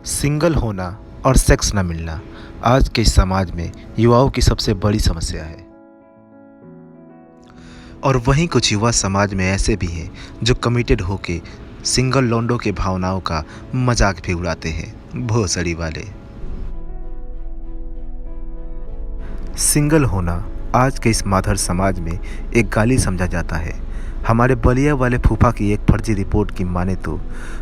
Single होना और sex न मिलना आज के इस समाज में युवाओं की सबसे बड़ी समस्या है। और वहीं कुछ युवा समाज में ऐसे भी हैं जो कमिटेड होके सिंगल लौंडों के भावनाओं का मजाक भी उड़ाते हैं, भोसड़ी वाले। सिंगल होना आज के इस माधर समाज में एक गाली समझा जाता है। हमारे बलिया वाले फूफा की एक फर्जी रिपोर्ट की माने तो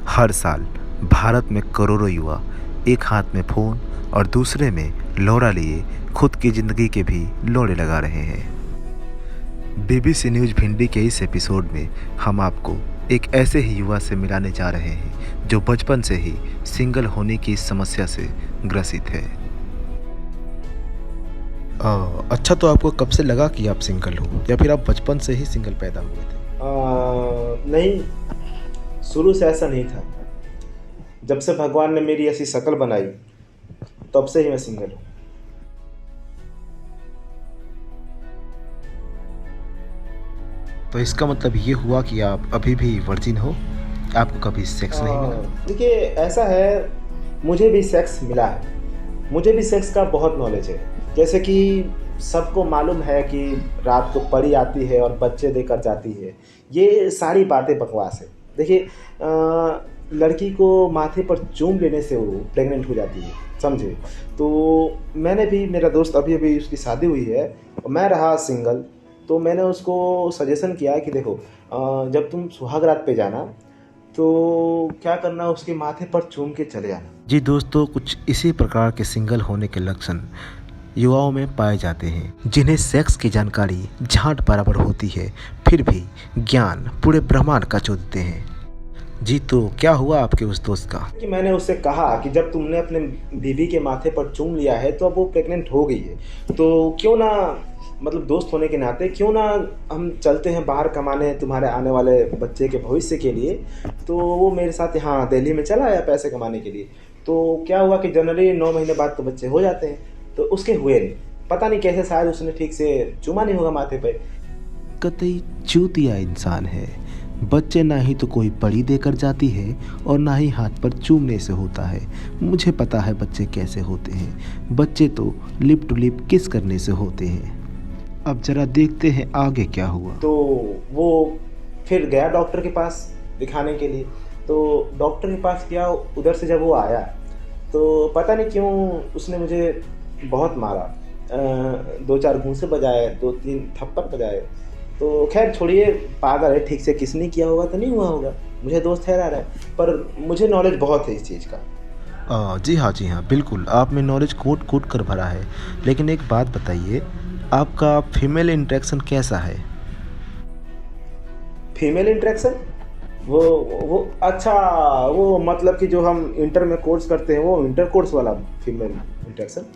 हर साल भारत में करोड़ों युवा एक हाथ में फ़ोन और दूसरे में लोरा लिए खुद की ज़िंदगी के भी लोड़े लगा रहे हैं। बीबीसी न्यूज़ भिंडी के इस एपिसोड में हम आपको एक ऐसे ही युवा से मिलाने जा रहे हैं जो बचपन से ही सिंगल होने की इस समस्या से ग्रसित है। अच्छा, तो आपको कब से लगा कि आप सिंगल हो या फिर आप बचपन से ही सिंगल पैदा हुए थे? नहीं, शुरू से ऐसा नहीं था। जब से भगवान ने मेरी ऐसी शक्ल बनाई तब से ही मैं सिंगल हूँ। तो इसका मतलब ये हुआ कि आप अभी भी वर्जिन हो, आपको कभी सेक्स नहीं मिला? देखिए, ऐसा है, मुझे भी सेक्स मिला है। मुझे भी सेक्स का बहुत नॉलेज है। जैसे कि सबको मालूम है कि रात को परी आती है और बच्चे देकर जाती है। ये सारी बातें बकवास है। देखिए, लड़की को माथे पर चूम लेने से वो प्रेग्नेंट हो जाती है, समझे? तो मैंने भी, मेरा दोस्त अभी अभी उसकी शादी हुई है और मैं रहा सिंगल, तो मैंने उसको सजेशन किया कि देखो, जब तुम सुहाग रात पे जाना तो क्या करना, उसके माथे पर चूम के चले जाना। जी दोस्तों, कुछ इसी प्रकार के सिंगल होने के लक्षण युवाओं में पाए जाते हैं, जिन्हें सेक्स की जानकारी झांट बराबर होती है, फिर भी ज्ञान पूरे ब्रह्मांड का चोदते हैं। जी, तो क्या हुआ आपके उस दोस्त का? कि मैंने उससे कहा कि जब तुमने अपने बीवी के माथे पर चूम लिया है तो अब वो प्रेग्नेंट हो गई है, तो क्यों ना, मतलब दोस्त होने के नाते, क्यों ना हम चलते हैं बाहर कमाने तुम्हारे आने वाले बच्चे के भविष्य के लिए। तो वो मेरे साथ यहाँ दिल्ली में चला आया पैसे कमाने के लिए। तो क्या हुआ कि जनरली 9 महीने बाद तो बच्चे हो जाते हैं, तो उसके हुए नहीं। पता नहीं कैसे, शायद उसने ठीक से चूमा नहीं होगा माथे पे। कतई चूतिया इंसान है। बच्चे ना ही तो कोई पड़ी देकर जाती है और ना ही हाथ पर चूमने से होता है। मुझे पता है बच्चे कैसे होते हैं। बच्चे तो लिप टू लिप किस करने से होते हैं। अब जरा देखते हैं आगे क्या हुआ। तो वो फिर गया डॉक्टर के पास दिखाने के लिए। तो डॉक्टर के पास गया, उधर से जब वो आया तो पता नहीं क्यों उसने मुझे बहुत मारा। 2-4 घूंसे बजाए, 2-3 थप्पड़ बजाए। तो खैर छोड़िए, पागल है, ठीक से किस नहीं किया होगा तो नहीं हुआ होगा, मुझे दोस्त ठहरा रहा है, पर मुझे नॉलेज बहुत है इस चीज़ का। जी हाँ, बिल्कुल आप में नॉलेज कोट कोट कर भरा है। लेकिन एक बात बताइए, आपका फीमेल इंटरेक्शन कैसा है? फीमेल इंटरेक्शन, वो अच्छा, वो मतलब कि जो हम इंटर में कोर्स करते हैं, वो इंटर कोर्स वाला फीमेल इंटरेक्शन।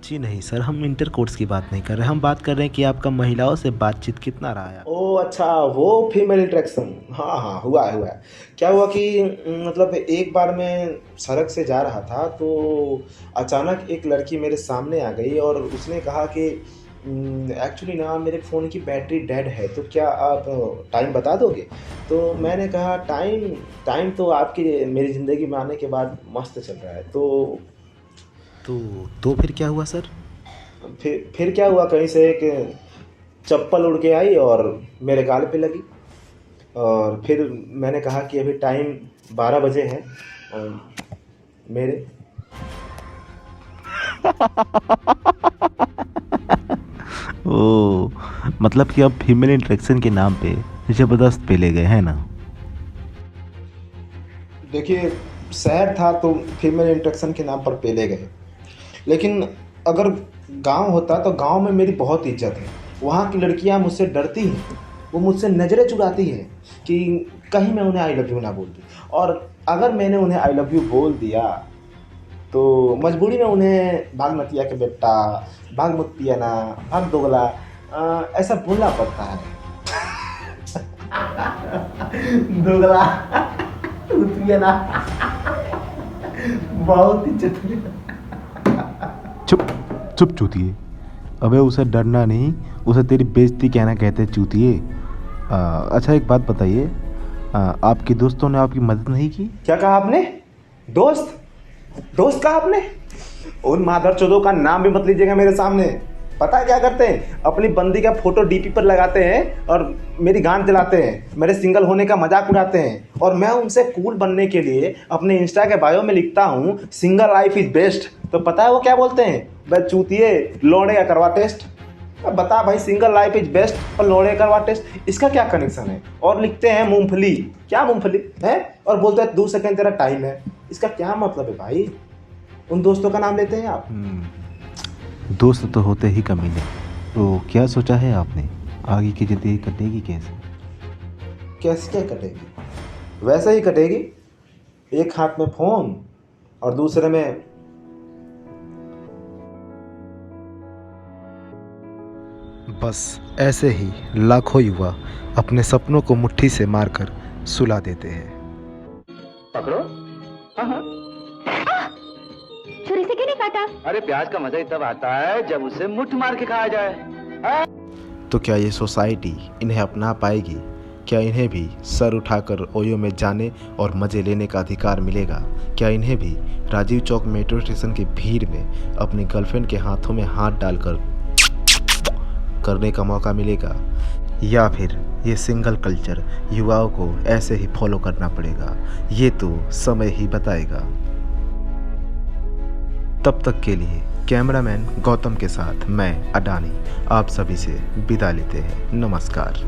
जी नहीं सर, हम इंटर कोर्स की बात नहीं कर रहे, हम बात कर रहे हैं कि आपका महिलाओं से बातचीत कितना रहा है। ओ अच्छा, वो फीमेल इंटरेक्शन, हाँ हाँ, हुआ है। क्या हुआ कि मतलब एक बार मैं सड़क से जा रहा था तो अचानक एक लड़की मेरे सामने आ गई और उसने कहा कि एक्चुअली ना मेरे फ़ोन की बैटरी डेड है, तो क्या आप टाइम बता दोगे? तो मैंने कहा टाइम टाइम तो आपकी मेरी ज़िंदगी में आने के बाद मस्त चल रहा है। तो फिर क्या हुआ सर? फिर क्या हुआ, कहीं से एक चप्पल उड़ के आई और मेरे गाल पे लगी। और फिर मैंने कहा कि अभी टाइम 12 बजे है मेरे। ओ, मतलब कि अब फीमेल इंटरेक्शन के नाम पे ज़बरदस्त पेले गए हैं ना? देखिए, शहर था तो फीमेल इंटरेक्शन के नाम पर पेले गए, लेकिन अगर गांव होता तो गांव में मेरी बहुत इज्जत है। वहाँ की लड़कियाँ मुझसे डरती हैं, वो मुझसे नज़रें चुराती हैं कि कहीं मैं उन्हें आई लव यू ना बोल दूँ। और अगर मैंने उन्हें आई लव यू बोल दिया तो मजबूरी में उन्हें भाग मत पिया के बेटा, भाग मत पिया ना, भाग दोगला, ऐसा बोलना पड़ता है। दोगला, मत पिया ना, बहुत इज्जत है। चुप चुप चूतिए। अबे उसे डरना नहीं, उसे तेरी बेइज्जती कहना कहते हैं चूतिए। अच्छा एक बात बताइए, आपके दोस्तों ने आपकी मदद नहीं की? क्या कहा आपने? दोस्त? दोस्त कहा आपने? उन मादरचोदों का नाम भी मत लीजिएगा मेरे सामने। पता है क्या करते हैं? अपनी बंदी का फोटो डीपी पर लगाते हैं और मेरी गांड जलाते हैं, मेरे सिंगल होने का मजाक उड़ाते हैं। और मैं उनसे कूल बनने के लिए अपने इंस्टा के बायो में लिखता हूँ सिंगल लाइफ इज बेस्ट। तो पता है वो क्या बोलते हैं? भाई चूतिए, लौड़े का करवा टेस्ट। अब बता भाई, सिंगल लाइफ इज बेस्ट और लौड़े करवा टेस्ट, इसका क्या कनेक्शन है? और लिखते हैं मूंगफली। क्या मूंगफली है? और बोलते हैं 2 सेकंड तेरा टाइम है। इसका क्या मतलब है भाई? उन दोस्तों का नाम लेते हैं आप? दोस्त तो होते ही कमीने। तो क्या सोचा है आपने, आगे की ज़िंदगी कटेगी कैसे? कैसे क्या कटेगी? वैसे ही कटेगी, एक हाथ में फोन और दूसरे में बस ऐसे ही लाखों युवा अपने सपनों को मुट्ठी से मारकर सुला देते हैं। पकड़ो। हाँ हाँ। छुरी से क्यों नहीं काटा? अरे प्याज का मजा ही तब आता है जब उसे मुट्ठ मार के खाया जाए। तो क्या ये सोसाइटी इन्हें अपना पाएगी? क्या इन्हें भी सर उठाकर ओयो में जाने और मज़े लेने का अधिकार मिलेगा? क्या इन्हें भी राजीव चौक मेट्रो स्टेशन की भीड़ में अपनी गर्लफ्रेंड के हाथों में हाथ डालकर करने का मौका मिलेगा? या फिर ये सिंगल कल्चर युवाओं को ऐसे ही फॉलो करना पड़ेगा? ये तो समय ही बताएगा। तब तक के लिए कैमरामैन गौतम के साथ मैं अडानी आप सभी से विदा लेते हैं। नमस्कार।